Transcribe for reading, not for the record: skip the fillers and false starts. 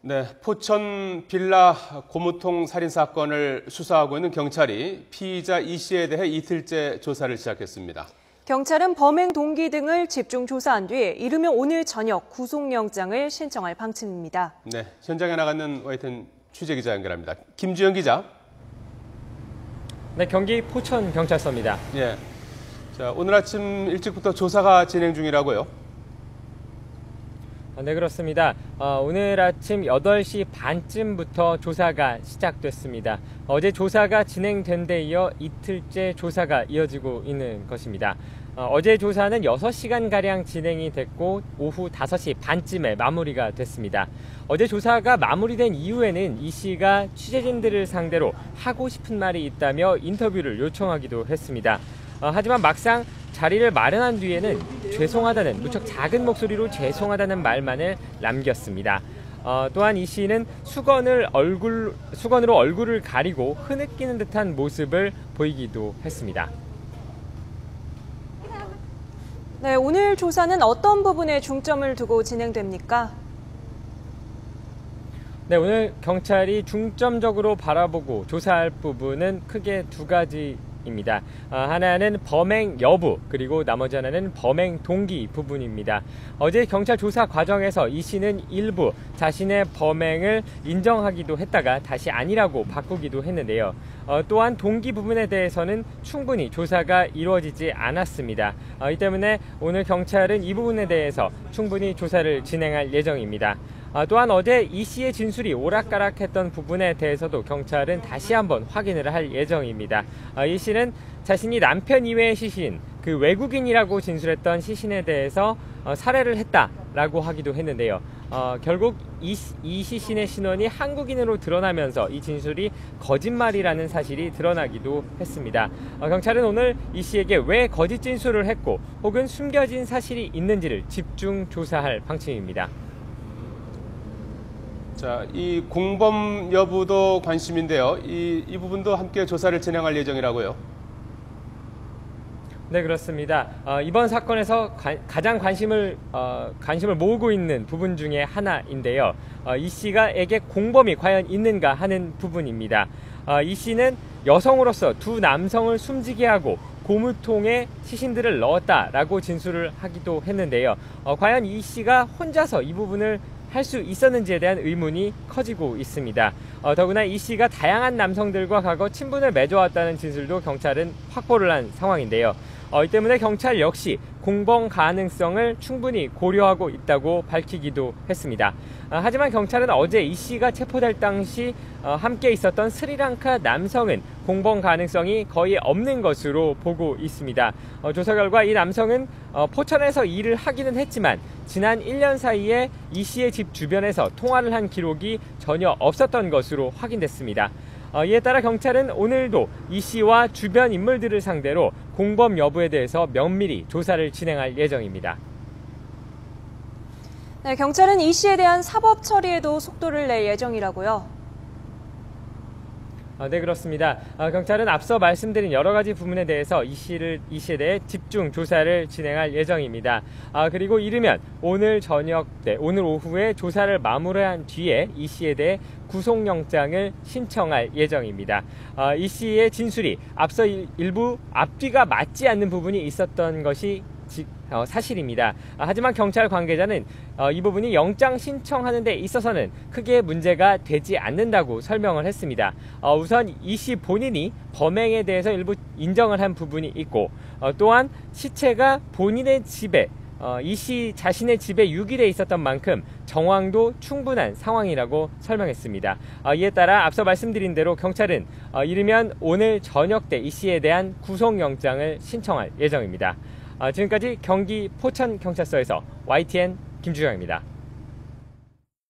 네, 포천 빌라 고무통 살인 사건을 수사하고 있는 경찰이 피의자 이 씨에 대해 이틀째 조사를 시작했습니다. 경찰은 범행 동기 등을 집중 조사한 뒤 이르면 오늘 저녁 구속영장을 신청할 방침입니다. 네, 현장에 나가는 YTN 취재기자 연결합니다. 김주영 기자. 네, 경기 포천 경찰서입니다. 예, 자, 오늘 아침 일찍부터 조사가 진행 중이라고요? 네, 그렇습니다. 오늘 아침 8시 반쯤부터 조사가 시작됐습니다. 어제 조사가 진행된 데 이어 이틀째 조사가 이어지고 있는 것입니다. 어제 조사는 6시간가량 진행이 됐고 오후 5시 반쯤에 마무리가 됐습니다. 어제 조사가 마무리된 이후에는 이 씨가 취재진들을 상대로 하고 싶은 말이 있다며 인터뷰를 요청하기도 했습니다. 하지만 막상 자리를 마련한 뒤에는 죄송하다는 무척 작은 목소리로 죄송하다는 말만을 남겼습니다. 또한 이 씨는 수건으로 얼굴을 가리고 흐느끼는 듯한 모습을 보이기도 했습니다. 네, 오늘 조사는 어떤 부분에 중점을 두고 진행됩니까? 네, 오늘 경찰이 중점적으로 바라보고 조사할 부분은 크게 두 가지입니다. 하나는 범행 여부, 그리고 나머지 하나는 범행 동기 부분입니다. 어제 경찰 조사 과정에서 이 씨는 일부 자신의 범행을 인정하기도 했다가 다시 아니라고 바꾸기도 했는데요. 또한 동기 부분에 대해서는 충분히 조사가 이루어지지 않았습니다. 이 때문에 오늘 경찰은 이 부분에 대해서 충분히 조사를 진행할 예정입니다. 또한 어제 이 씨의 진술이 오락가락했던 부분에 대해서도 경찰은 다시 한번 확인을 할 예정입니다. 이 씨는 자신이 남편 이외의 시신, 그 외국인이라고 진술했던 시신에 대해서 살해를 했다라고 하기도 했는데요. 결국 이 시신의 신원이 한국인으로 드러나면서 이 진술이 거짓말이라는 사실이 드러나기도 했습니다. 경찰은 오늘 이 씨에게 왜 거짓 진술을 했고 혹은 숨겨진 사실이 있는지를 집중 조사할 방침입니다. 자, 이 공범 여부도 관심인데요. 이 부분도 함께 조사를 진행할 예정이라고요? 네, 그렇습니다. 이번 사건에서 가장 관심을 모으고 있는 부분 중에 하나인데요. 이 씨가에게 공범이 과연 있는가 하는 부분입니다. 이 씨는 여성으로서 두 남성을 숨지게 하고 고무통에 시신들을 넣었다라고 진술을 하기도 했는데요. 과연 이 씨가 혼자서 이 부분을 할 수 있었는지에 대한 의문이 커지고 있습니다. 더구나 이 씨가 다양한 남성들과 과거 친분을 맺어왔다는 진술도 경찰은 확보를 한 상황인데요. 이 때문에 경찰 역시 공범 가능성을 충분히 고려하고 있다고 밝히기도 했습니다. 하지만 경찰은 어제 이 씨가 체포될 당시 함께 있었던 스리랑카 남성은 공범 가능성이 거의 없는 것으로 보고 있습니다. 조사 결과 이 남성은 포천에서 일을 하기는 했지만 지난 1년 사이에 이 씨의 집 주변에서 통화를 한 기록이 전혀 없었던 것으로 확인됐습니다. 이에 따라 경찰은 오늘도 이 씨와 주변 인물들을 상대로 공범 여부에 대해서 면밀히 조사를 진행할 예정입니다. 네, 경찰은 이 씨에 대한 사법 처리에도 속도를 낼 예정이라고요? 네, 그렇습니다. 경찰은 앞서 말씀드린 여러 가지 부분에 대해서 이 씨에 대해 집중 조사를 진행할 예정입니다. 그리고 이르면 오늘 오늘 오후에 조사를 마무리한 뒤에 이 씨에 대해 구속영장을 신청할 예정입니다. 이 씨의 진술이 앞서 일부 앞뒤가 맞지 않는 부분이 있었던 것이 사실입니다. 하지만 경찰 관계자는 이 부분이 영장 신청하는 데 있어서는 크게 문제가 되지 않는다고 설명을 했습니다. 우선 이 씨 본인이 범행에 대해서 일부 인정을 한 부분이 있고 또한 시체가 본인의 집에 이 씨 자신의 집에 유기돼 있었던 만큼 정황도 충분한 상황이라고 설명했습니다. 이에 따라 앞서 말씀드린 대로 경찰은 이르면 오늘 저녁 때 이 씨에 대한 구속영장을 신청할 예정입니다. 지금까지 경기 포천경찰서에서 YTN 김주영입니다.